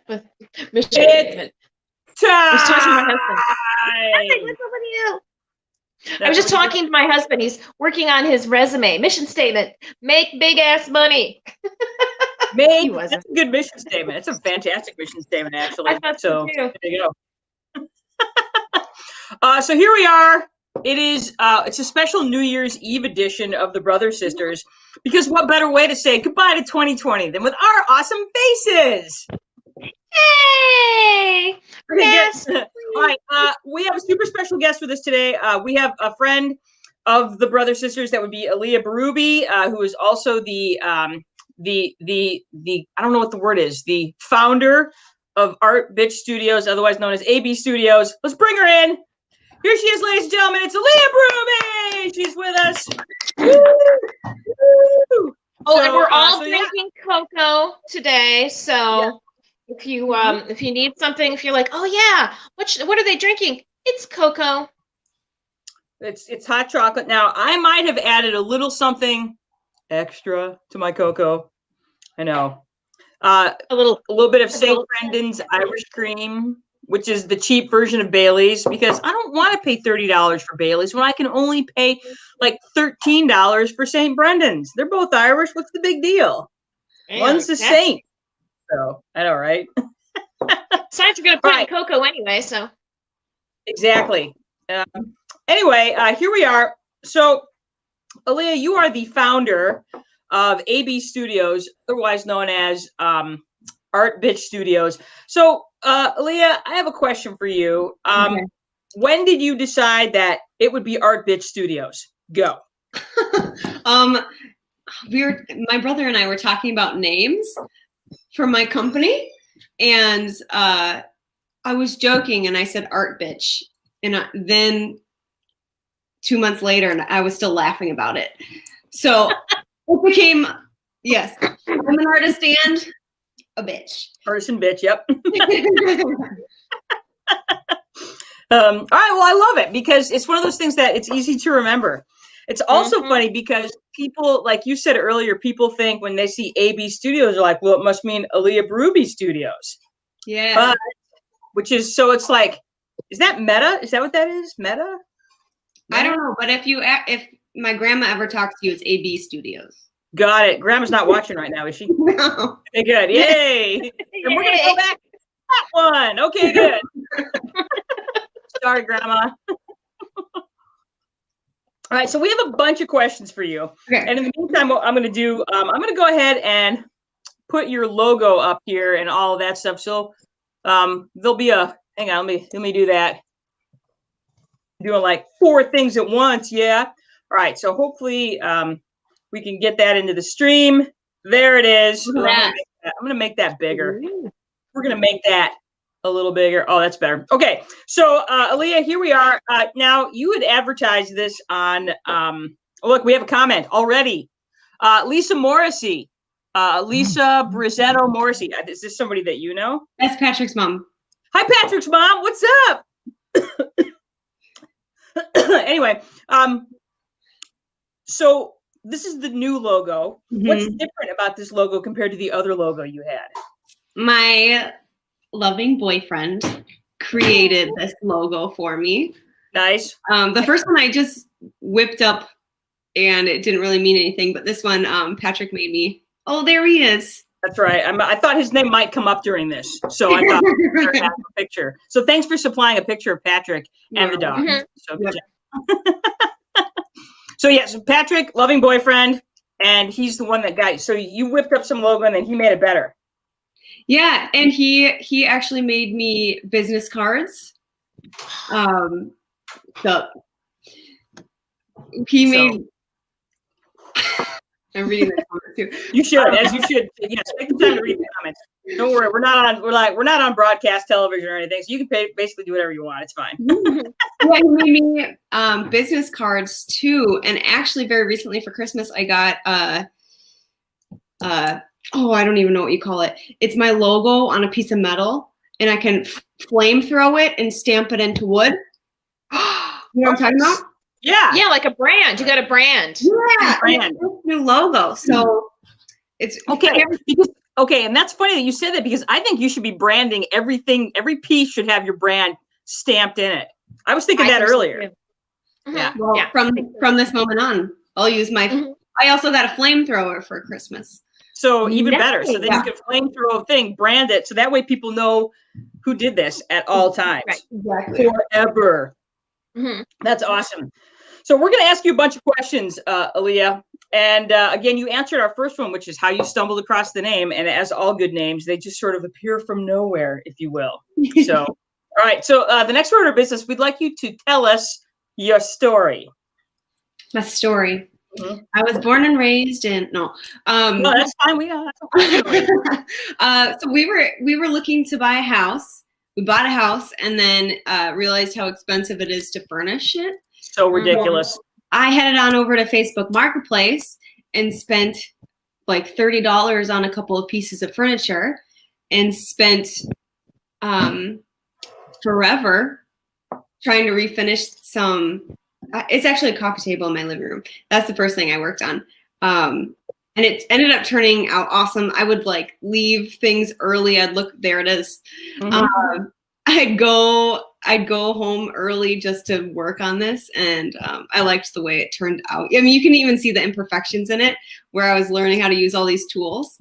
With mission statement. I was talking to my husband. Hi. What's up with you? I was just talking to my husband. He's working on his resume. Mission statement. Make big ass money. That's a good mission statement. It's a fantastic mission statement, actually. I thought so too. There you go. So here we are. It is it's a special New Year's Eve edition of the Brother Sisters, because what better way to say goodbye to 2020 than with our awesome faces? Hey! Okay, Yes. All right. We have a super special guest with us today. We have a friend of the Brother Sisters that would be Alea Berube, who is also the I don't know what the word is, the founder of Art Bitch Studios, otherwise known as AB Studios. Let's bring her in. Here she is, ladies and gentlemen. It's Alea Berube. She's with us. Woo! Oh, and we're all drinking cocoa today. So if you need something, if you're like, oh yeah, what are they drinking? It's cocoa. It's hot chocolate. Now I might have added a little something extra to my cocoa. I know. A little bit of St. Brendan's Irish cream, which is the cheap version of Bailey's, because I don't want to pay $30 for Bailey's when I can only pay like $13 for St. Brendan's. They're both Irish. What's the big deal? Yeah, one's the Saint. So I know, right? Besides, you're gonna put in cocoa anyway, so exactly. Anyway, here we are. So, Alea, you are the founder of AB Studios, otherwise known as Art Bitch Studios. So, Alea, I have a question for you. Okay. When did you decide that it would be Art Bitch Studios? Go. My brother and I were talking about names for my company, and I was joking, and I said Art Bitch, and then 2 months later, and I was still laughing about it. So it became, yes, I'm an artist and a bitch. Artist and bitch, yep. All right, well, I love it because it's one of those things that it's easy to remember. It's also funny because people, like you said earlier, people think when they see AB Studios, they're like, well, it must mean Alea Berube Studios. Yeah. Which is, so it's like, is that meta? Is that what that is? Meta? I don't know, but if my grandma ever talks to you, it's AB Studios. Got it. Grandma's not watching right now, is she? No. Okay, good. Yay. And we're going to go back to that one. Okay, good. Sorry, Grandma. All right, so we have a bunch of questions for you. Okay. And in the meantime, what I'm going to do, I'm going to go ahead and put your logo up here and all of that stuff. So there'll be a, hang on, let me do that. Doing like 4 things at once, yeah. All right, so hopefully we can get that into the stream. There it is. I'm going to make that bigger. We're going to make that a little bigger. Oh, that's better. Okay, so Alea, here we are. Now, you had advertised this on, look, we have a comment already. Lisa Morrissey, Lisa Brizetto Morrissey. Is this somebody that you know? That's Patrick's mom. Hi, Patrick's mom. What's up? Anyway, so this is the new logo. What's different about this logo compared to the other logo you had? My loving boyfriend created this logo for me. Nice. The first one I just whipped up and it didn't really mean anything, but this one Patrick made me. Oh, there he is. That's right. I thought his name might come up during this, so I thought I'd have a picture. So thanks for supplying a picture of Patrick and the dog. So, so yeah, so Patrick, loving boyfriend, and he's the one that got. So you whipped up some logo, and then he made it better. Yeah, and he actually made me business cards. So he made. I'm reading the comments too. You should, as you should. Yes, take the time to read the comments. Don't worry, we're not on broadcast television or anything, so you can basically do whatever you want. It's fine. Yeah, he made me business cards too, and actually, very recently for Christmas, I got I don't even know what you call it. It's my logo on a piece of metal, and I can flame throw it and stamp it into wood. You know what I'm talking about? Yeah. Yeah, like a brand. You got a brand. Yeah, brand. New logo. So it's okay. Because Okay, and that's funny that you said that because I think you should be branding everything. Every piece should have your brand stamped in it. I was thinking that earlier. Yeah. Well, Yeah. from this moment on, I'll use my. I also got a flamethrower for Christmas. So even better. So then Yeah. you can flamethrower a thing, brand it, so that way people know who did this at all times, Right. Exactly. forever. That's awesome. So we're going to ask you a bunch of questions, Alea. And again, you answered our first one, which is how you stumbled across the name. And as all good names, they just sort of appear from nowhere, if you will. So, all right. So the next order of business, we'd like you to tell us your story. My story. I was born and raised in No, that's fine. So we were looking to buy a house. We bought a house and then realized how expensive it is to furnish it. So ridiculous. I headed on over to Facebook Marketplace and spent like $30 on a couple of pieces of furniture and spent forever trying to refinish some. It's actually a coffee table in my living room. That's the first thing I worked on. And it ended up turning out awesome. I would like leave things early. I'd look, there it is. I'd go home early just to work on this. And I liked the way it turned out. I mean, you can even see the imperfections in it where I was learning how to use all these tools.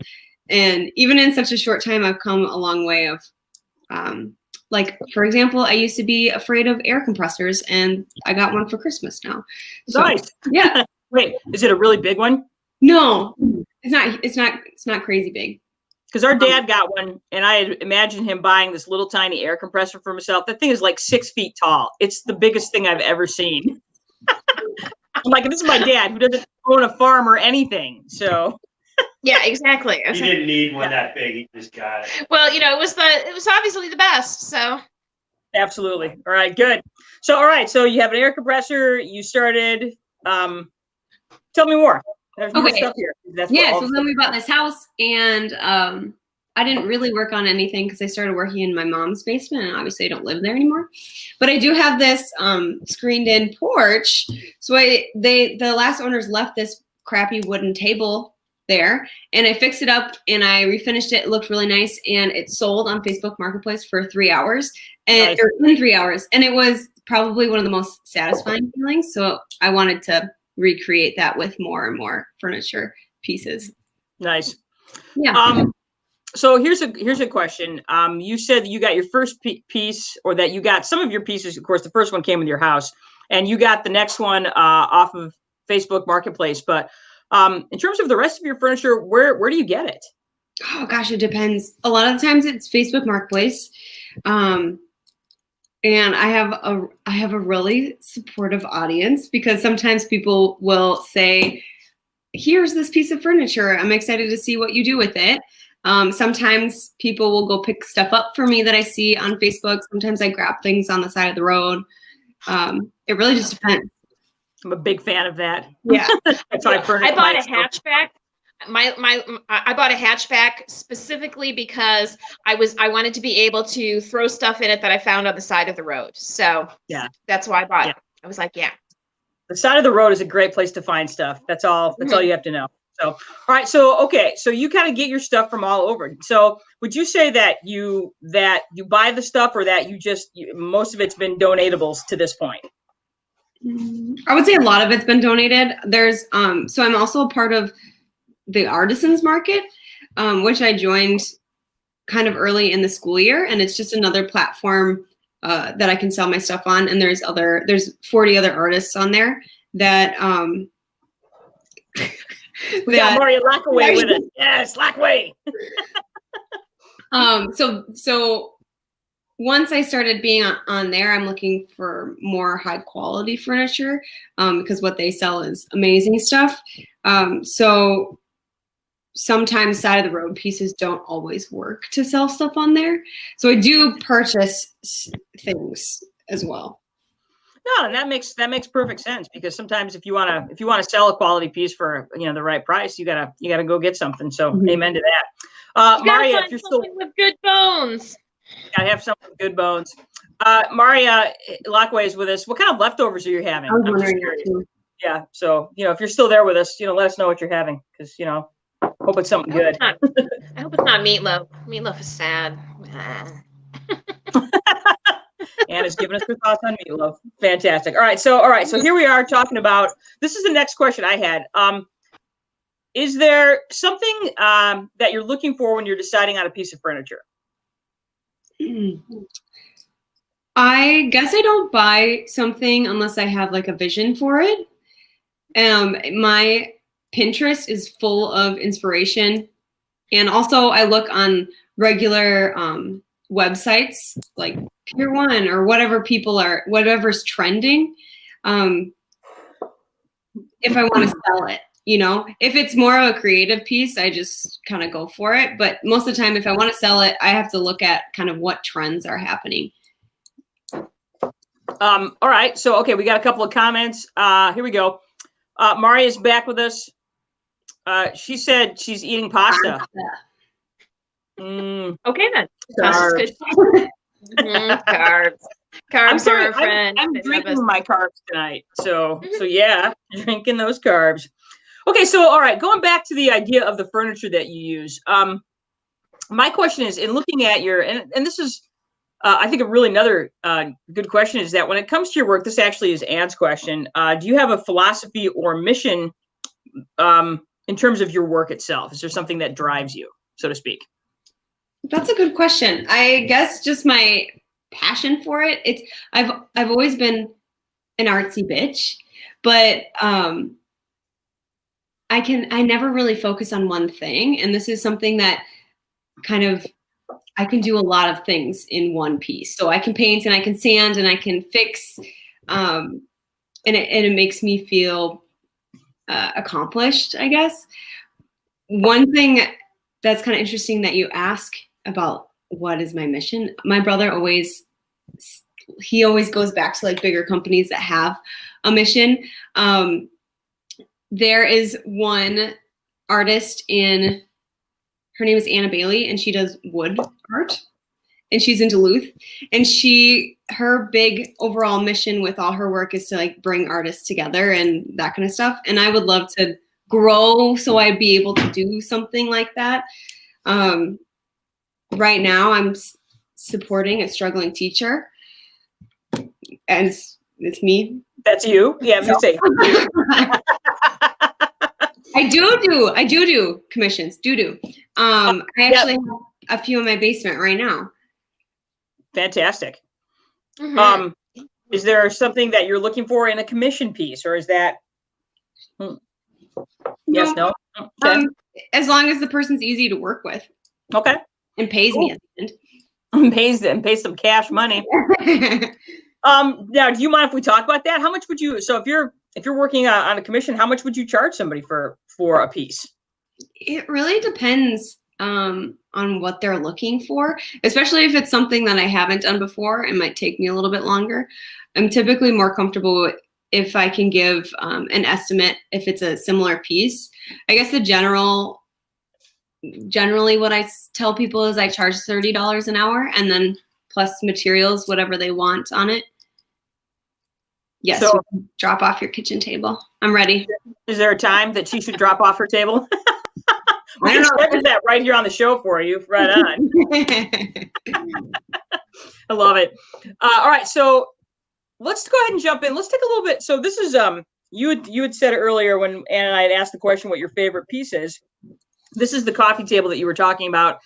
And even in such a short time, I've come a long way of, like, for example, I used to be afraid of air compressors and I got one for Christmas now. So, nice. Yeah. Wait, is it a really big one? No, it's not crazy big. Because our dad got one, and I had imagined him buying this little tiny air compressor for himself. That thing is like 6 feet tall. It's the biggest thing I've ever seen. I'm like, this is my dad who doesn't own a farm or anything. So yeah, exactly. He didn't need one that big. He just got it. Well, you know, it was obviously the best. So absolutely. All right, good. So all right, so you have an air compressor. You started. Tell me more. There's more stuff here. So then we bought this house, and I didn't really work on anything because I started working in my mom's basement, and obviously I don't live there anymore. But I do have this screened-in porch. So the last owners left this crappy wooden table there, and I fixed it up and I refinished it. It looked really nice, and it sold on Facebook Marketplace for 3 hours, and in 3 hours, and it was probably one of the most satisfying feelings. So I wanted to recreate that with more and more furniture pieces. Nice. Yeah. So here's a question. You said that you got your first piece, or that you got some of your pieces. Of course, the first one came with your house, and you got the next one off of Facebook Marketplace. But in terms of the rest of your furniture, where do you get it? Oh gosh, it depends. A lot of the times it's Facebook Marketplace. And I have a really supportive audience, because sometimes people will say, here's this piece of furniture. I'm excited to see what you do with it. Sometimes people will go pick stuff up for me that I see on Facebook. Sometimes I grab things on the side of the road. It really just depends. I'm a big fan of that. Yeah. That's why I bought a hatchback. I bought a hatchback specifically because I wanted to be able to throw stuff in it that I found on the side of the road. So yeah, that's why I bought it. I was like, yeah. The side of the road is a great place to find stuff. That's all you have to know. So, all right. So, okay. So you kind of get your stuff from all over. So would you say that you buy the stuff, or that most of it's been donatables to this point? I would say a lot of it's been donated. There's, so I'm also a part of the artisans market, which I joined kind of early in the school year, and it's just another platform that I can sell my stuff on. And there's 40 other artists on there that we got Maria Lockaway with it. Yes, Lockaway. So once I started being on there, I'm looking for more high quality furniture, because what they sell is amazing stuff. So sometimes side of the road pieces don't always work to sell stuff on there. So I do purchase things as well. No, that makes perfect sense, because sometimes if you want to sell a quality piece for the right price, you gotta go get something. So amen to that. Maria, if you're still with good bones, gotta have something with good bones. Maria Lockaway is with us. What kind of leftovers are you having? I'm just curious. Yeah. So if you're still there with us, let us know what you're having, because Hope it's something good. I hope it's not meatloaf. Meatloaf is sad. Anna's giving us her thoughts on meatloaf. Fantastic. All right. So here we are talking about, this is the next question I had. Is there something that you're looking for when you're deciding on a piece of furniture? I guess I don't buy something unless I have like a vision for it. My Pinterest is full of inspiration. And also I look on regular websites like Pier 1 or whatever's trending. If I want to sell it, you know, if it's more of a creative piece, I just kind of go for it. But most of the time, if I want to sell it, I have to look at kind of what trends are happening. All right. So, okay, we got a couple of comments. Here we go. Maria's back with us. She said she's eating pasta. Okay, then. Pasta's good. Carbs. Carbs are a friend. I'm drinking my carbs tonight. So yeah, drinking those carbs. Okay, so all right, going back to the idea of the furniture that you use. My question is, in looking at your, and this is, I think a really another good question is that when it comes to your work, this actually is Ann's question. Do you have a philosophy or mission in terms of your work itself? Is there something that drives you, so to speak? That's a good question. I guess just my passion for it. I've always been an artsy bitch, but I never really focus on one thing. And this is something that kind of, I can do a lot of things in one piece. So I can paint and I can sand and I can fix, and it makes me feel accomplished, I guess. One thing that's kind of interesting that you ask about what is my mission. My brother always goes back to like bigger companies that have a mission. There is one artist her name is Anna Bailey, and she does wood art, and she's in Duluth. And her big overall mission with all her work is to like bring artists together and that kind of stuff. And I would love to grow so I'd be able to do something like that. Right now I'm supporting a struggling teacher, and it's me. That's you. Yeah, I'm gonna say. I do commissions. I actually have a few in my basement right now. Fantastic. Mm-hmm. Is there something that you're looking for in a commission piece, or is that? Yes, no. Okay. As long as the person's easy to work with. Okay. And pays me at the end. Pays some cash money. Now, do you mind if we talk about that? How much would you? So if you're working on a commission, how much would you charge somebody for a piece? It really depends on what they're looking for, especially if it's something that I haven't done before. It might take me a little bit longer. I'm typically more comfortable if I can give an estimate if it's a similar piece. I guess generally what I tell people is I charge $30 an hour, and then plus materials, whatever they want on it. Yes, so, drop off your kitchen table. I'm ready. Is there a time that she should drop off her table? We can schedule that right here on the show for you. Right on. I love it. All right, so let's go ahead and jump in. Let's take a little bit. So this is you had said earlier when Anna and I had asked the question what your favorite piece is. This is the coffee table that you were talking about.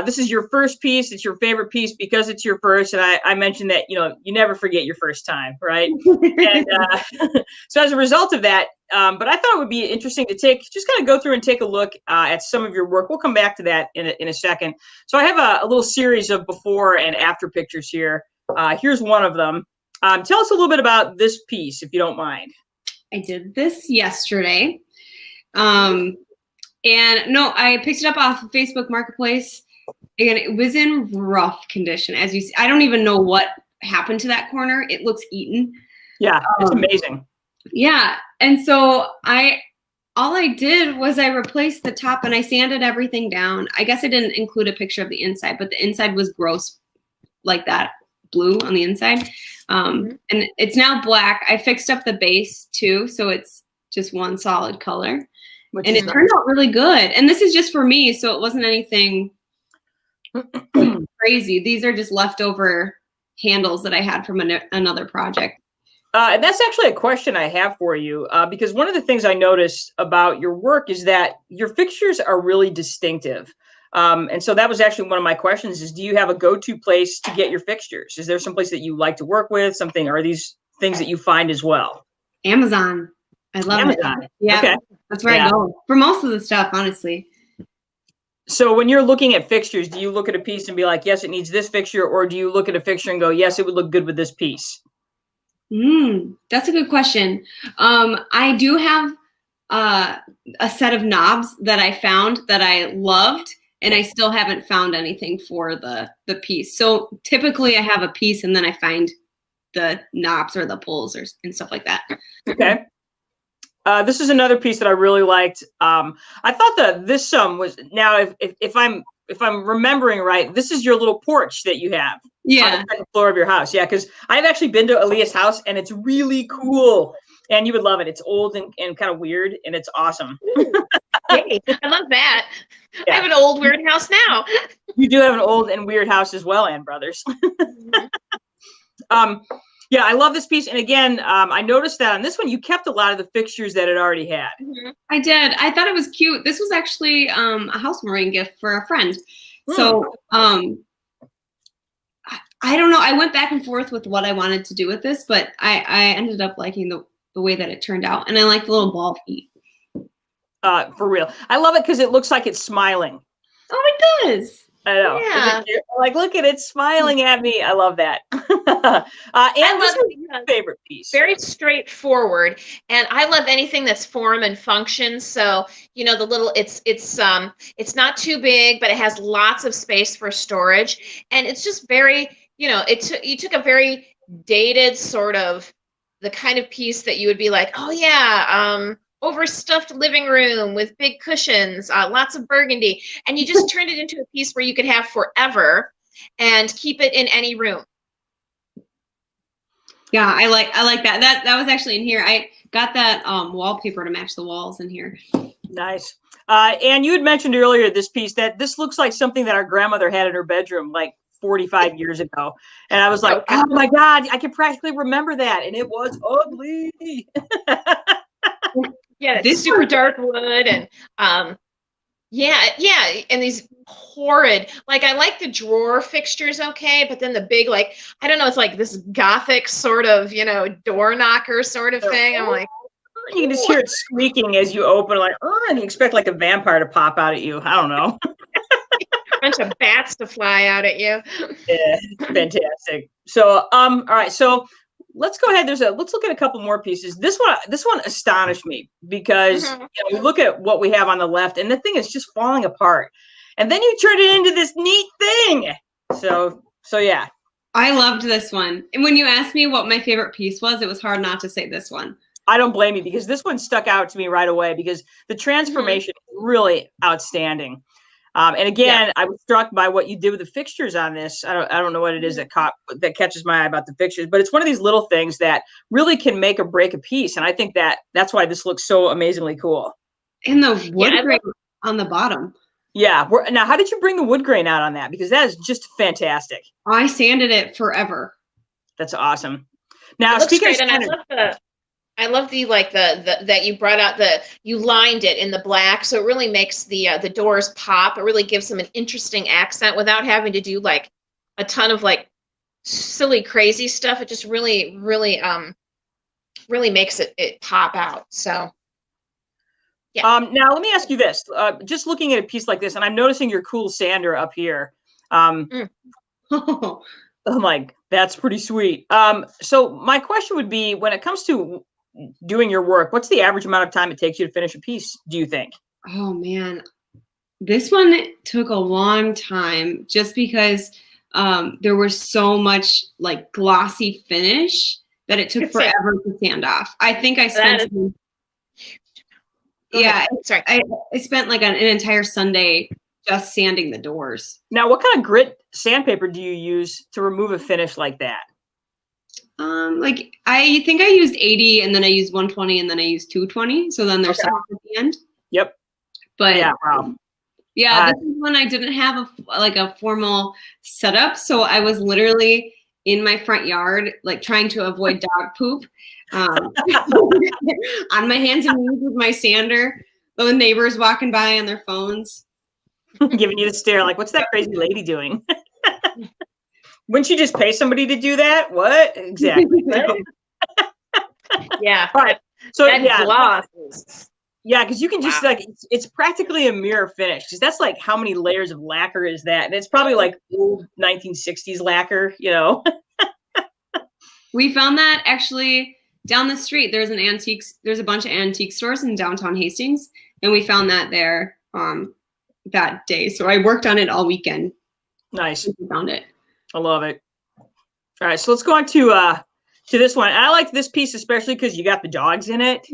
This is your first piece. It's your favorite piece because it's your first. And I mentioned that, you never forget your first time, right? And so as a result of that, but I thought it would be interesting to just kind of go through and take a look at some of your work. We'll come back to that in a second. So I have a little series of before and after pictures here. Here's one of them. Tell us a little bit about this piece, if you don't mind. I did this yesterday. And no, I picked it up off of Facebook Marketplace, and it was in rough condition. As you see, I don't even know what happened to that corner. It looks eaten. Yeah, it's amazing. Yeah. And so all I did was I replaced the top and I sanded everything down. I guess I didn't include a picture of the inside, but the inside was gross like that, blue on the inside. And it's now black. I fixed up the base too, so it's just one solid color. And it turned out really good. And this is just for me, so it wasn't anything crazy. These are just leftover handles that I had from another project. And that's actually a question I have for you, because one of the things I noticed about your work is that your fixtures are really distinctive. And so that was actually one of my questions is, do you have a go-to place to get your fixtures? Is there some place that you like to work with, something? Are these things that you find as well? Amazon. I love Amazon. it. Yeah, okay. That's where I go for most of the stuff, honestly. So when you're looking at fixtures, do you look at a piece and be like, yes, it needs this fixture, or do you look at a fixture and go, yes, it would look good with this piece? That's a good question. I do have a set of knobs that I found that I loved, and I still haven't found anything for the piece. So typically I have a piece and then I find the knobs or the pulls and stuff like that. Okay. This is another piece that I really liked. I thought that this was, now if I'm remembering right, this is your little porch that you have. Yeah. On the second floor of your house. Yeah, because I've actually been to Alea's house and it's really cool. And you would love it. It's old and kind of weird, and it's awesome. Yay, I love that. Yeah. I have an old weird house now. You do have an old and weird house as well, Ann Brothers. Yeah, I love this piece. And again, I noticed that on this one, you kept a lot of the fixtures that it already had. I did. I thought it was cute. This was actually a housewarming gift for a friend. So I don't know. I went back and forth with what I wanted to do with this, but I ended up liking the way that it turned out. And I like the little ball feet. For real. I love it because it looks like it's smiling. Oh, it does. I know. Yeah. Like, look at it smiling at me. I love that. And this was your favorite piece. Very straightforward. And I love anything that's form and function. So, you know, the little, it's not too big, but it has lots of space for storage. And it's just very, you know, you took a very dated sort of the kind of piece that you would be like, oh yeah, overstuffed living room with big cushions, lots of burgundy, and you just turned it into a piece where you could have forever and keep it in any room. Yeah, I like that. That was actually in here. I got that wallpaper to match the walls in here. Nice. And you had mentioned earlier this piece that this looks like something that our grandmother had in her bedroom like 45 years ago. And I was like, oh my God, I can practically remember that. And it was ugly. Yeah, it's super dark wood and yeah, and these horrid, like I like the drawer fixtures, okay, but then the big, like, I don't know, it's like this gothic sort of, you know, door knocker sort of thing. I'm like, you can just hear it squeaking as you open, like, oh, and you expect like a vampire to pop out at you. I don't know. A bunch of bats to fly out at you. Yeah, fantastic. So, all right, so let's go ahead. Let's look at a couple more pieces. This one astonished me because you know, we look at what we have on the left, and the thing is just falling apart. And then you turn it into this neat thing. So yeah. I loved this one. And when you asked me what my favorite piece was, it was hard not to say this one. I don't blame you because this one stuck out to me right away because the transformation is really outstanding. And again, I was struck by what you did with the fixtures on this. I don't know what it is that catches my eye about the fixtures, but it's one of these little things that really can make or break a piece. And I think that's why this looks so amazingly cool. And the wood grain on the bottom. Yeah. Now, how did you bring the wood grain out on that? Because that is just fantastic. I sanded it forever. That's awesome. Now, speaking of standard, I love the that you brought out you lined it in the black, so it really makes the doors pop. It really gives them an interesting accent without having to do like a ton of like silly crazy stuff. It just really makes it pop out. So yeah. Now let me ask you this: just looking at a piece like this, and I'm noticing your cool sander up here. I'm like, that's pretty sweet. So my question would be, when it comes to doing your work, what's the average amount of time it takes you to finish a piece, do you think? Oh man, this one took a long time just because there was so much like glossy finish that it took forever to sand off. I think I spent I spent like an entire Sunday just sanding the doors. Now, what kind of grit sandpaper do you use to remove a finish like that? Like I think I used 80 and then I used 120 and then I used 220. So then there's some at the end. Yep. But yeah, wow. Yeah, this is when I didn't have a formal setup, so I was literally in my front yard, like trying to avoid dog poop, on my hands and knees with my sander. The neighbors walking by on their phones, giving you the stare, like, "What's that crazy lady doing?" Wouldn't you just pay somebody to do that? What exactly? Yeah. All right. So that yeah, gloss is, yeah, because you can just wow. like it's practically a mirror finish. Because that's like how many layers of lacquer is that? And it's probably like old 1960s lacquer, you know. We found that actually down the street. There's a bunch of antique stores in downtown Hastings, and we found that there that day. So I worked on it all weekend. Nice. We found it. I love it. All right, so let's go on to this one. I like this piece especially because you got the dogs in it.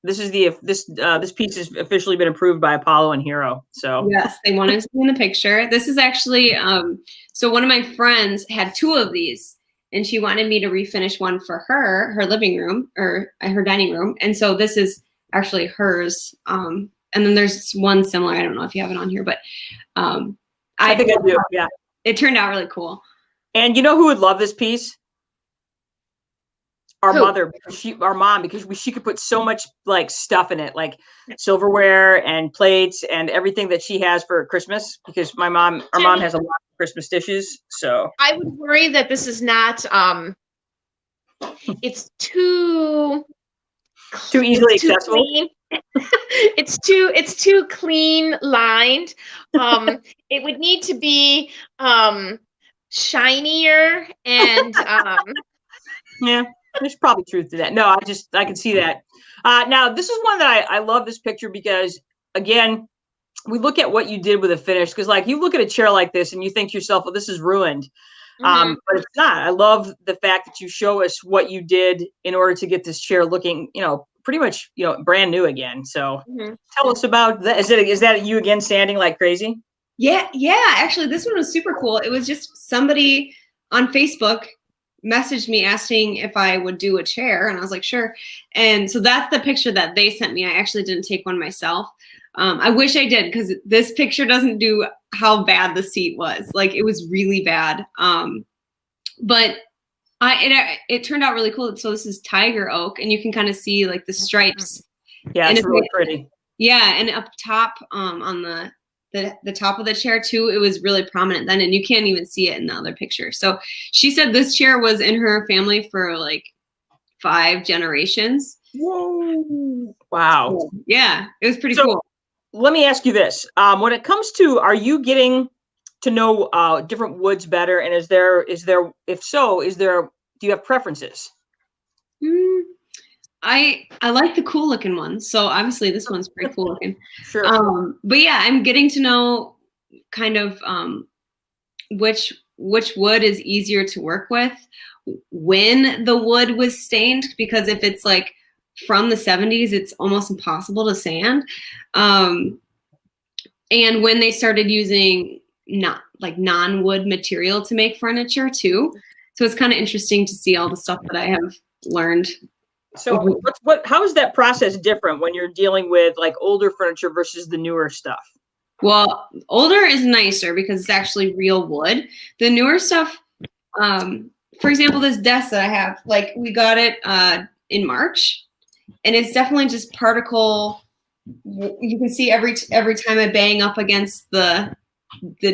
This piece has officially been approved by Apollo and Hero. So yes, they wanted to be in the picture. This is actually so one of my friends had 2 of these, and she wanted me to refinish one for her living room or her dining room, and so this is actually hers. And then there's one similar. I don't know if you have it on here, but I think I do. Yeah, it turned out really cool. And you know who would love this piece? Our mother, our mom, because she could put so much like stuff in it, like silverware and plates and everything that she has for Christmas. Because our mom has a lot of Christmas dishes. So I would worry that this is not. It's too easily accessible. It's too clean lined. It would need to be shinier and yeah, there's probably truth to that. No, I can see that. Now this is one that I love this picture because again, we look at what you did with a finish, because like you look at a chair like this and you think to yourself, well, this is ruined. But it's not. I love the fact that you show us what you did in order to get this chair looking, pretty much, brand new again. So tell us about that. Is that you again standing like crazy? Yeah. Actually, this one was super cool. It was just somebody on Facebook messaged me asking if I would do a chair, and I was like, sure. And so that's the picture that they sent me. I actually didn't take one myself. I wish I did, because this picture doesn't do how bad the seat was. Like, it was really bad. But it turned out really cool. So this is tiger oak, and you can kind of see like the stripes. Yeah, it's really pretty. Yeah, and up top on the top of the chair too, it was really prominent then, and you can't even see it in the other picture. So she said this chair was in her family for like 5 generations. Whoa! Wow. So, yeah, it was pretty cool. Let me ask you this: when it comes to, are you getting to know different woods better? And if so, do you have preferences? I like the cool looking one. So obviously this one's pretty cool looking. Sure. But yeah, I'm getting to know kind of which wood is easier to work with, when the wood was stained, because if it's like from the 70s, it's almost impossible to sand. And when they started using non-wood material to make furniture too. So it's kind of interesting to see all the stuff that I have learned. So how is that process different when you're dealing with like older furniture versus the newer stuff? Well, older is nicer because it's actually real wood. The newer stuff, for example, this desk that I have, like we got it in March, and it's definitely just particle. You can see every time I bang up against the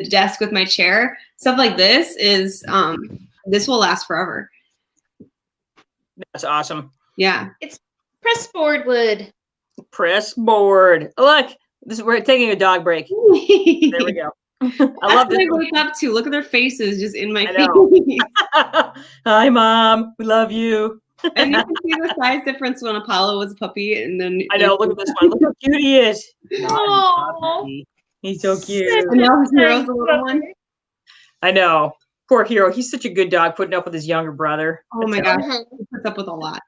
desk with my chair, stuff like this is this will last forever. That's awesome. Yeah, it's pressboard wood. Pressboard. Look, we're taking a dog break. There we go. I love this. I wake up to look at their faces just in my face. Hi, Mom. We love you. And you can see the size difference when Apollo was a puppy, and then I know. Look at this one. Look how cute he is. He's so cute. And now Hero's the little one. I know. Poor Hero. He's such a good dog, putting up with his younger brother. Oh my gosh, he puts up with a lot.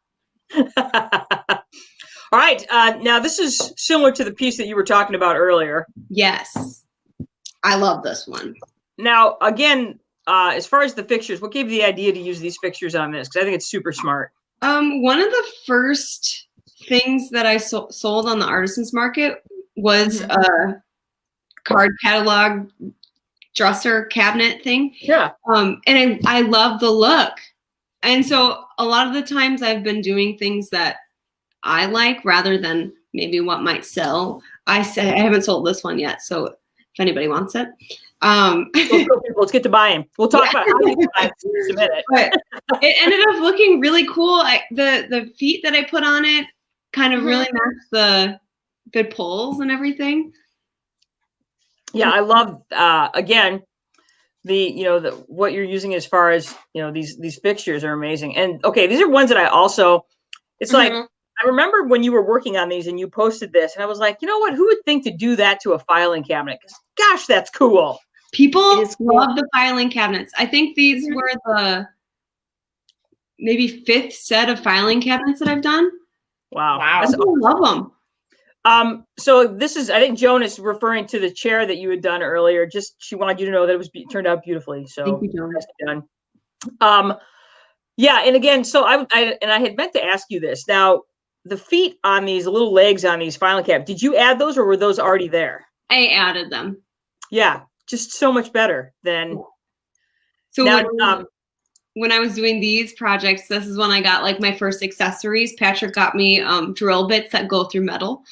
All right. Now this is similar to the piece that you were talking about earlier. Yes, I love this one. Now, again, as far as the fixtures, what gave you the idea to use these fixtures on this? Because I think it's super smart. One of the first things that I sold on the artisans market was a card catalog dresser cabinet thing. Yeah. And I love the look. And so a lot of the times I've been doing things that I like rather than maybe what might sell. I haven't sold this one yet, so if anybody wants it. Let's get to buying. We'll talk about how you buy it in a minute. But it ended up looking really cool. The feet that I put on it kind of really matched the good pulls and everything. Yeah, I love again the what you're using as far as these fixtures are amazing. And okay, these are ones that I also. It's like I remember when you were working on these and you posted this, and I was like, you know what? Who would think to do that to a filing cabinet? Gosh, that's cool. People love the filing cabinets. I think these were the maybe 5th set of filing cabinets that I've done. Wow. I love them. So this is, I think Joan is referring to the chair that you had done earlier. Just, she wanted you to know that it turned out beautifully. So thank you, Joan. Done. Yeah. And again, so I had meant to ask you this. Now, the feet on these little legs on these filing cabinets, did you add those or were those already there? I added them. Yeah. Just so much better than. So now, when I was doing these projects, this is when I got like my first accessories. Patrick got me drill bits that go through metal.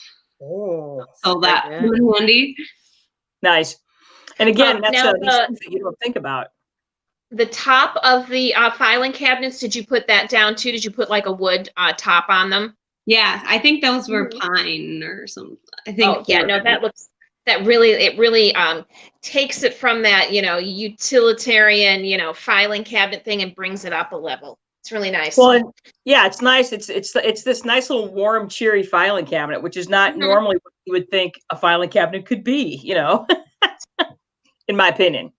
Oh, so that was handy. Nice. And again, that's now these things that you don't think about. The top of the filing cabinets, did you put that down too? Did you put like a wood top on them? Yeah, I think those were pine or something. I think. Oh yeah, no, it really takes it from that utilitarian filing cabinet thing and brings it up a level. It's really nice. Well, yeah, it's nice. It's this nice little warm, cheery filing cabinet, which is not normally what you would think a filing cabinet could be. In my opinion.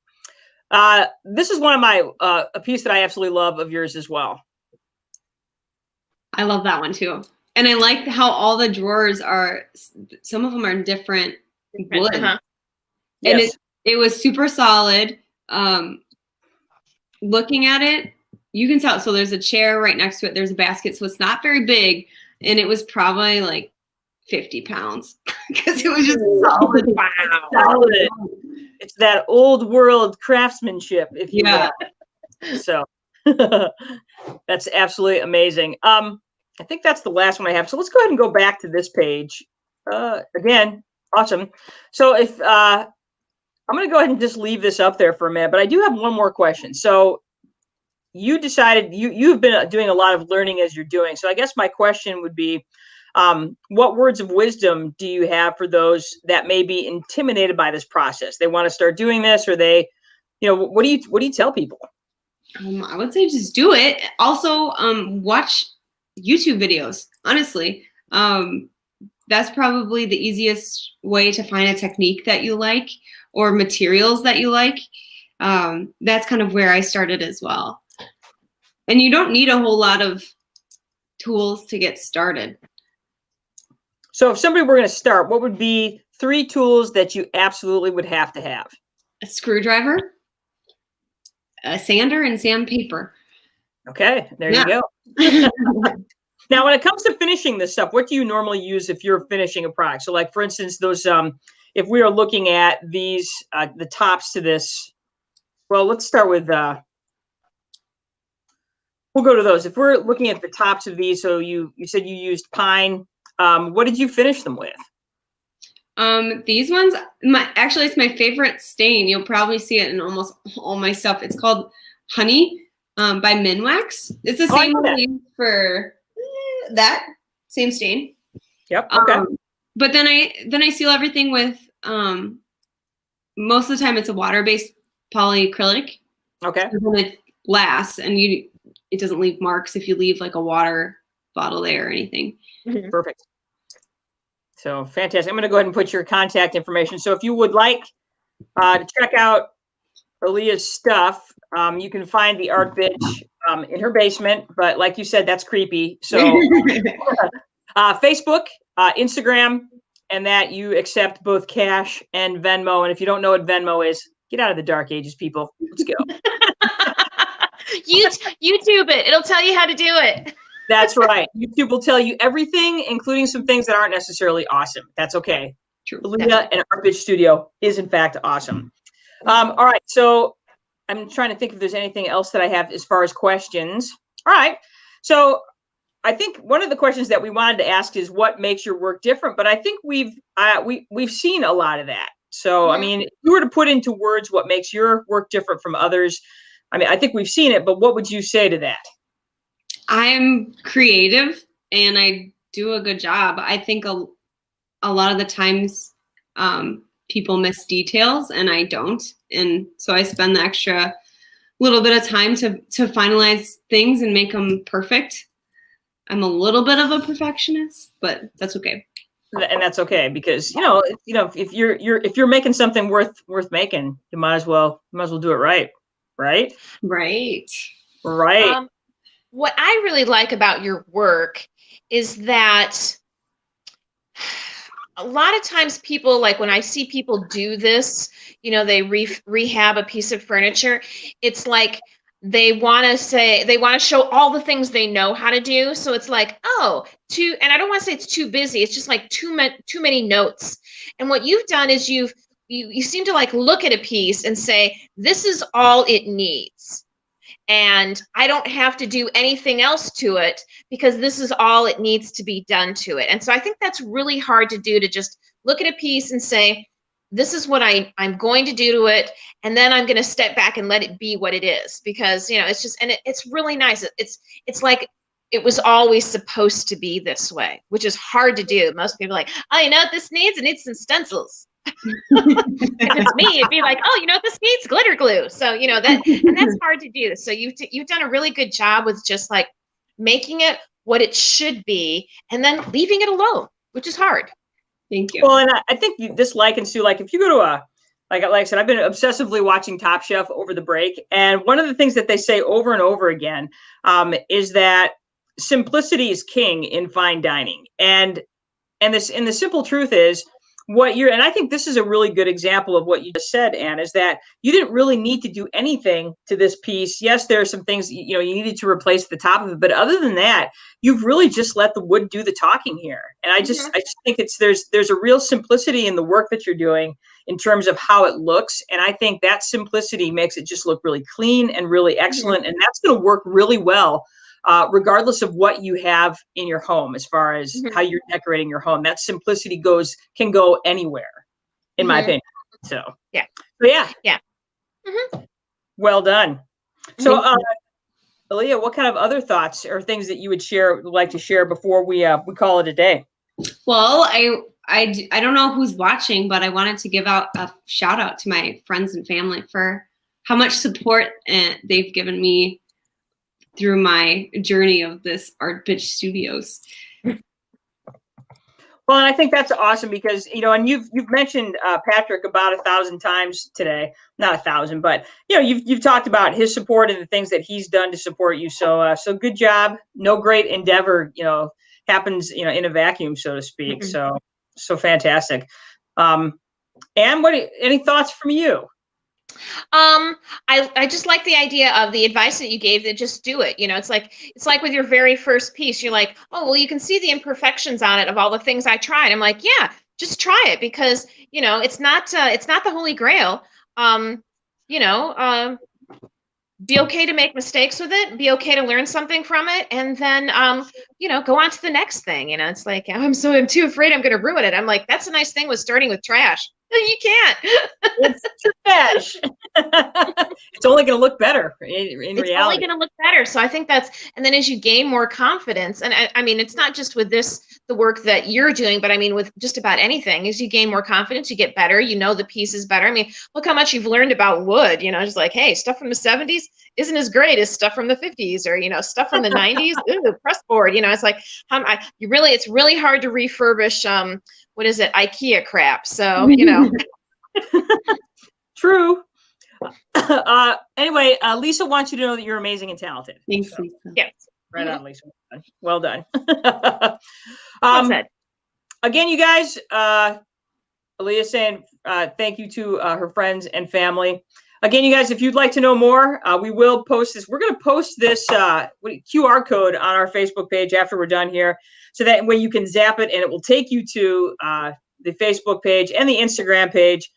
This is one of my a piece that I absolutely love of yours as well. I love that one too, and I like how all the drawers are. Some of them are different wood, and it was super solid. Looking at it, you can tell. So there's a chair right next to it. There's a basket, so it's not very big, and it was probably like 50 pounds because it was just solid. Wow, solid. It's that old world craftsmanship, if you will. So that's absolutely amazing. I think that's the last one I have. So let's go ahead and go back to this page. Again, awesome. So if I'm going to go ahead and just leave this up there for a minute, but I do have one more question. So you decided you've been doing a lot of learning as you're doing. So I guess my question would be, what words of wisdom do you have for those that may be intimidated by this process? They want to start doing this, or they, what do you tell people? I would say just do it. Also, watch YouTube videos. Honestly, that's probably the easiest way to find a technique that you like or materials that you like. That's kind of where I started as well. And you don't need a whole lot of tools to get started. So if somebody were going to start, what would be 3 tools that you absolutely would have to have? A screwdriver, a sander, and sandpaper. Okay, there you go. Now, when it comes to finishing this stuff, what do you normally use if you're finishing a product? So like, for instance, those, if we are looking at these, the tops to this, well, let's start with, we'll go to those. If we're looking at the tops of these, so you said you used pine. What did you finish them with? These ones, actually, it's my favorite stain. You'll probably see it in almost all my stuff. It's called Honey by Minwax. It's the same one I use for that same stain. Yep. Okay. But then I seal everything with most of the time it's a water-based polyacrylic. Okay. So then it lasts, and it doesn't leave marks if you leave like a water bottle there or anything. Perfect. So fantastic. I'm going to go ahead and put your contact information. So if you would like to check out Alea's stuff, you can find the art bitch in her basement. But like you said, that's creepy. So Facebook, Instagram, and that you accept both cash and Venmo. And if you don't know what Venmo is, get out of the dark ages, people. Let's go. YouTube it. It'll tell you how to do it. That's right. YouTube will tell you everything, including some things that aren't necessarily awesome. That's okay. True. Alea and Art Bitch Studio is in fact awesome. All right. So I'm trying to think if there's anything else that I have as far as questions. All right. So I think one of the questions that we wanted to ask is what makes your work different, but I think we've seen a lot of that. So, I mean, if you were to put into words what makes your work different from others, I mean, I think we've seen it, but what would you say to that? I'm creative and I do a good job. I think a lot of the times people miss details and I don't. And so I spend the extra little bit of time to finalize things and make them perfect. I'm a little bit of a perfectionist, but that's okay. And that's okay because if you're making something worth making, you might as well do it right. Right. What I really like about your work is that a lot of times people, like when I see people do this, they rehab a piece of furniture, it's like they want to show all the things they know how to do. So it's like, and I don't want to say it's too busy. It's just like too many notes. And what you've done is you seem to like look at a piece and say, this is all it needs. And I don't have to do anything else to it because this is all it needs to be done to it. And so I think that's really hard to do, to just look at a piece and say, this is what I'm going to do to it. And then I'm going to step back and let it be what it is, because, it's just, and it's really nice. It's like it was always supposed to be this way, which is hard to do. Most people are like, oh, you know what this needs? It needs some stencils. If it's me, it'd be like, oh, you know what this needs? Glitter glue. So, that's hard to do. So you've done a really good job with just like making it what it should be and then leaving it alone, which is hard. Thank you. Well, and I think this likens to, like, if you go to like I said, I've been obsessively watching Top Chef over the break. And one of the things that they say over and over again is that simplicity is king in fine dining. And the simple truth is, and I think this is a really good example of what you just said, Anne, is that you didn't really need to do anything to this piece. Yes, there are some things, you needed to replace the top of it, but other than that, you've really just let the wood do the talking here. And I just think there's a real simplicity in the work that you're doing in terms of how it looks. And I think that simplicity makes it just look really clean and really excellent. And that's going to work really well regardless of what you have in your home, as far as how you're decorating your home. That simplicity can go anywhere, in my opinion. So yeah. Well done. So Alea, what kind of other thoughts or things that you would like to share before we call it a day? Well, I don't know who's watching, but I wanted to give out a shout out to my friends and family for how much support they've given me through my journey of this Art Bitch Studios. Well, and I think that's awesome because, and you've mentioned Patrick about 1,000 times today. Not 1,000, but you've talked about his support and the things that he's done to support you. So good job. No great endeavor, happens, in a vacuum, so to speak. So fantastic. Anne, any thoughts from you? I just like the idea of the advice that you gave, that just do it. It's like with your very first piece, you're like, oh, well, you can see the imperfections on it of all the things I tried. I'm like, yeah, just try it, because, it's not the Holy Grail. Be okay to make mistakes with it, be okay to learn something from it, and then, go on to the next thing. It's like, I'm too afraid I'm going to ruin it. I'm like, that's a nice thing with starting with trash. No, you can't. It's trash. It's only going to look better in reality. It's only going to look better. So I think and then as you gain more confidence, and I mean, it's not just with the work that you're doing, but I mean, with just about anything, as you gain more confidence, you get better, the pieces better. I mean, look how much you've learned about wood, just like, hey, stuff from the 70s isn't as great as stuff from the 50s, or, stuff from the 90s, ooh, press board, it's like, it's really hard to refurbish, what is it, IKEA crap. So, True. Anyway, Lisa wants you to know that you're amazing and talented. Thanks, Lisa. Yes. Right on, Lisa. Well done. Well again, you guys, Alea saying thank you to her friends and family. Again, you guys, if you'd like to know more, we will post this. We're going to post this QR code on our Facebook page after we're done here, so that way you can zap it and it will take you to the Facebook page and the Instagram page.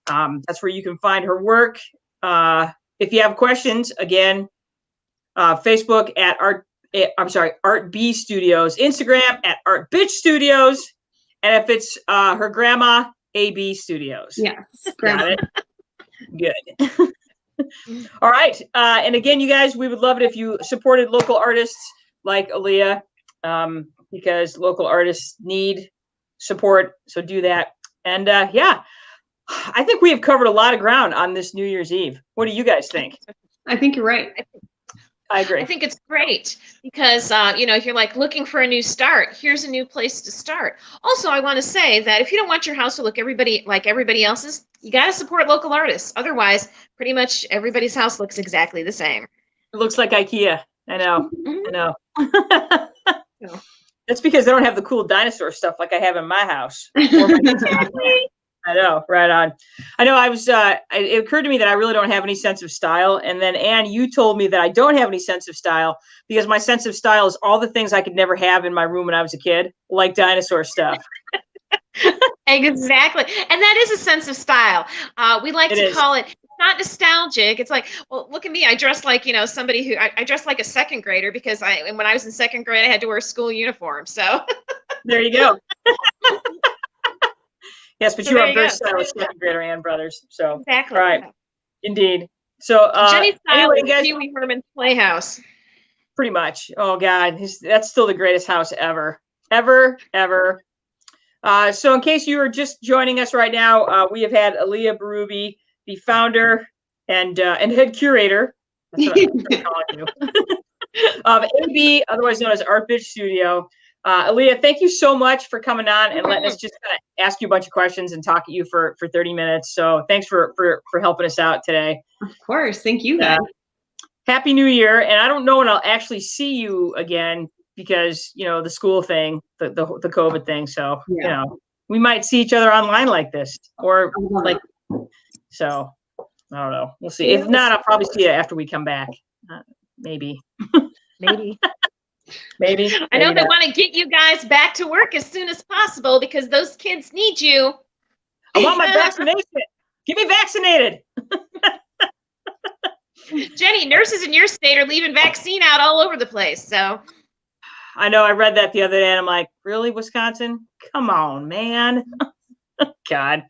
That's where you can find her work. If you have questions, again, Facebook at Art B Studios, Instagram at Art Bitch Studios, and if it's her grandma, AB Studios. Yes, got it. Good. All right. And again, you guys, we would love it if you supported local artists like Alea, because local artists need support. So do that. And yeah, I think we have covered a lot of ground on this New Year's Eve. What do you guys think? I think you're right. I agree. I think it's great because, if you're like looking for a new start, here's a new place to start. Also, I want to say that if you don't want your house to look like everybody else's, you got to support local artists. Otherwise, pretty much everybody's house looks exactly the same. It looks like IKEA. I know. I know. That's because they don't have the cool dinosaur stuff like I have in my house. I know, right on. I know. It occurred to me that I really don't have any sense of style. And then, Anne, you told me that I don't have any sense of style because my sense of style is all the things I could never have in my room when I was a kid, like dinosaur stuff. Exactly. And that is a sense of style. We like to call it, it's not nostalgic. It's like, well, look at me. I dress like, somebody who, I dress like a second grader because when I was in second grade, I had to wear a school uniform. So there you go. Yes, but you are very stylish second grader and brothers. So exactly. All right. Indeed. So Jenny's style anyway, is guys, Pee Wee Herman's Playhouse. Pretty much. Oh God, that's still the greatest house ever. Ever. So in case you are just joining us right now, we have had Alea Berube, the founder and head curator. That's what I'm calling you. Of AB, otherwise known as Art Bitch Studio. Alea, thank you so much for coming on and letting us just kind of ask you a bunch of questions and talk at you for 30 minutes. So thanks for helping us out today. Of course. Thank you, guys. Happy New Year. And I don't know when I'll actually see you again because, the school thing, the COVID thing. So, we might see each other online like this or so I don't know. We'll see. If not, I'll probably see you after we come back. Maybe. Maybe. I know they want to get you guys back to work as soon as possible because those kids need you. I want my vaccination. Get me vaccinated. Jenny, nurses in your state are leaving vaccine out all over the place. So I know. I read that the other day and I'm like, really, Wisconsin? Come on, man. God.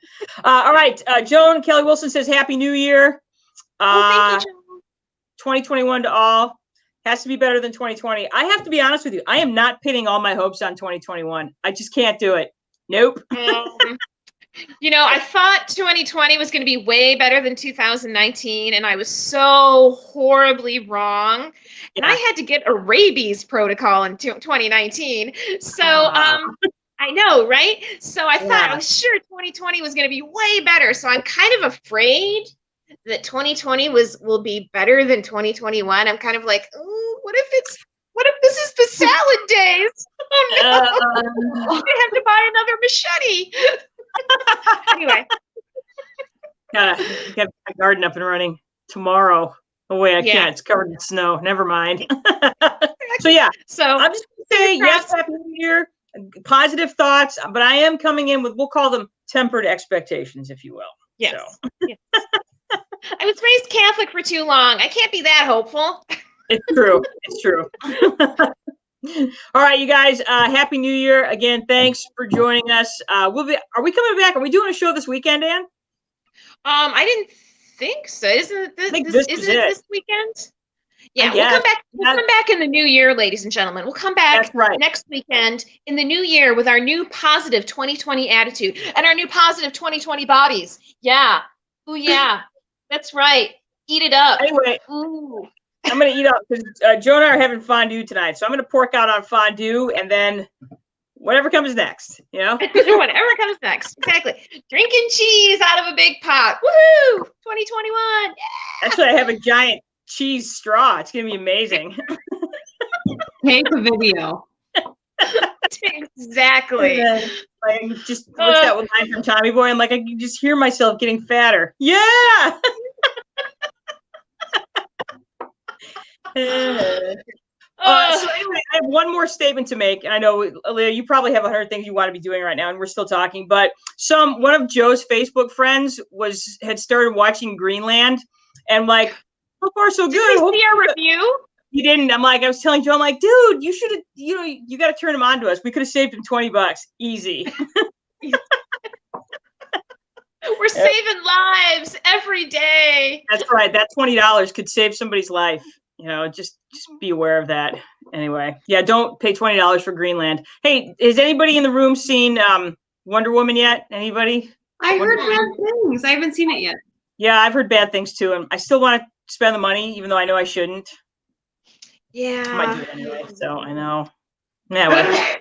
All right. Joan Kelly Wilson says Happy New Year. Thank you, Joan. 2021 to all. Has to be better than 2020. I have to be honest with you. I am not pinning all my hopes on 2021. I just can't do it. Nope. I thought 2020 was going to be way better than 2019, and I was so horribly wrong. And I had to get a rabies protocol in 2019. So I know, right? So I thought, I was sure 2020 was going to be way better. So I'm kind of afraid that 2020 will be better than 2021. I'm kind of like, oh, what if this is the salad days? Oh no, I have to buy another machete. Anyway. Gotta get my garden up and running tomorrow. Oh wait, I can't. It's covered in snow. Never mind. So I'm just gonna say yes, Happy New Year. Positive thoughts, but I am coming in with, we'll call them tempered expectations, if you will. Yes. So. Yes. I was raised Catholic for too long. I can't be that hopeful. It's true. It's true. All right, you guys. Happy New Year again. Thanks for joining us. Are we coming back? Are we doing a show this weekend, Ann? I didn't think so. Isn't this weekend? Yeah, we'll come back. We'll come back in the new year, ladies and gentlemen. We'll come back next weekend in the new year with our new positive 2020 attitude and our new positive 2020 bodies. Yeah. Ooh, yeah. That's right. Eat it up. Anyway, I'm going to eat up because Joe and I are having fondue tonight. So I'm going to pork out on fondue and then whatever comes next, Whatever comes next. Exactly. Drinking cheese out of a big pot. Woohoo! 2021. Yeah. Actually, I have a giant cheese straw. It's going to be amazing. Take a video. Exactly. Then, just what's that line from Tommy Boy? I'm like, I can just hear myself getting fatter. Yeah. So anyway, I have one more statement to make, and I know, Alea, you probably have 100 things you want to be doing right now, and we're still talking. But one of Joe's Facebook friends had started watching Greenland, and like, so far so good. Did you see our review? He didn't. I was telling Joe, I'm like, dude, you should have, you got to turn him on to us. We could have saved him $20, easy. We're saving lives every day. That's right. That $20 could save somebody's life. Just be aware of that. Anyway, yeah, don't pay $20 for Greenland. Hey, has anybody in the room seen Wonder Woman yet? Anybody? I heard bad things. I haven't seen it yet. Yeah, I've heard bad things too, and I still want to spend the money, even though I know I shouldn't. Yeah. I might do it anyway, so I know. Yeah, well.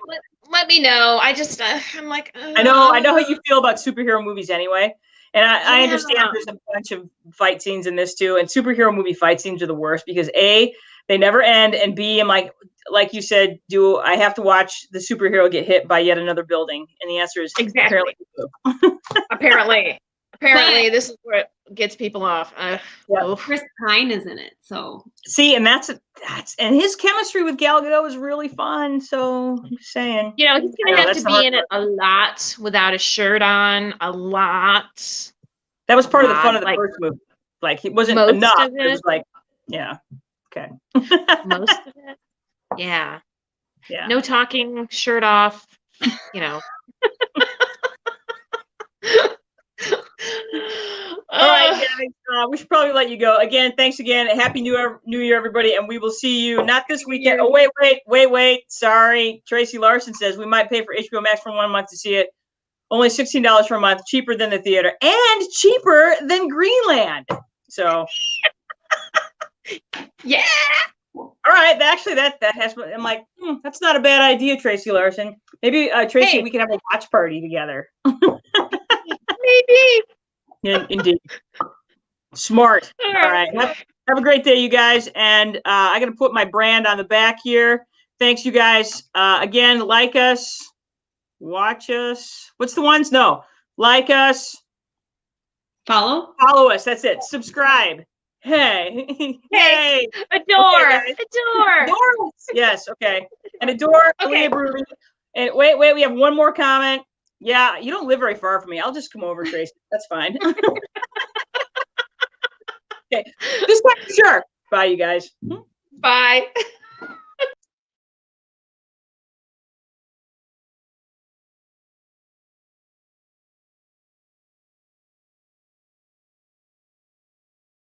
Let me know. I'm like. I know how you feel about superhero movies anyway. And I understand there's a bunch of fight scenes in this too. And superhero movie fight scenes are the worst because A, they never end. And B, I'm like you said, do I have to watch the superhero get hit by yet another building? And the answer is exactly. Apparently, this is where it gets people off. Chris Pine is in it. So see, and that's and his chemistry with Gal Gadot is really fun. So I'm just saying. He's going to have to be in it a lot without a shirt on, a lot. That was part of the fun of the first movie. Like, it wasn't enough. It was like, yeah. Okay. Most of it? Yeah. Yeah. No talking, shirt off, All right, guys. We should probably let you go. Again, thanks again. Happy New Year, everybody. And we will see you not this weekend. Oh, wait. Sorry. Tracy Larson says we might pay for HBO Max for 1 month to see it. Only $16 for a month, cheaper than the theater and cheaper than Greenland. So, yeah. All right. Actually, that has. I'm like, that's not a bad idea, Tracy Larson. Maybe Tracy, we can have a watch party together. Maybe. Yeah, indeed. Smart. All right. Have a great day, you guys. And I got to put my brand on the back here. Thanks, you guys. Again, like us, watch us. What's the ones? No. Like us. Follow us. That's it. Subscribe. Hey. Hey. Adore. Okay, adore. Yes. Okay. And adore. Okay. Alea Berube. And wait. We have one more comment. Yeah, you don't live very far from me. I'll just come over, Tracy. That's fine. Okay. This time, sure. Bye, you guys. Bye.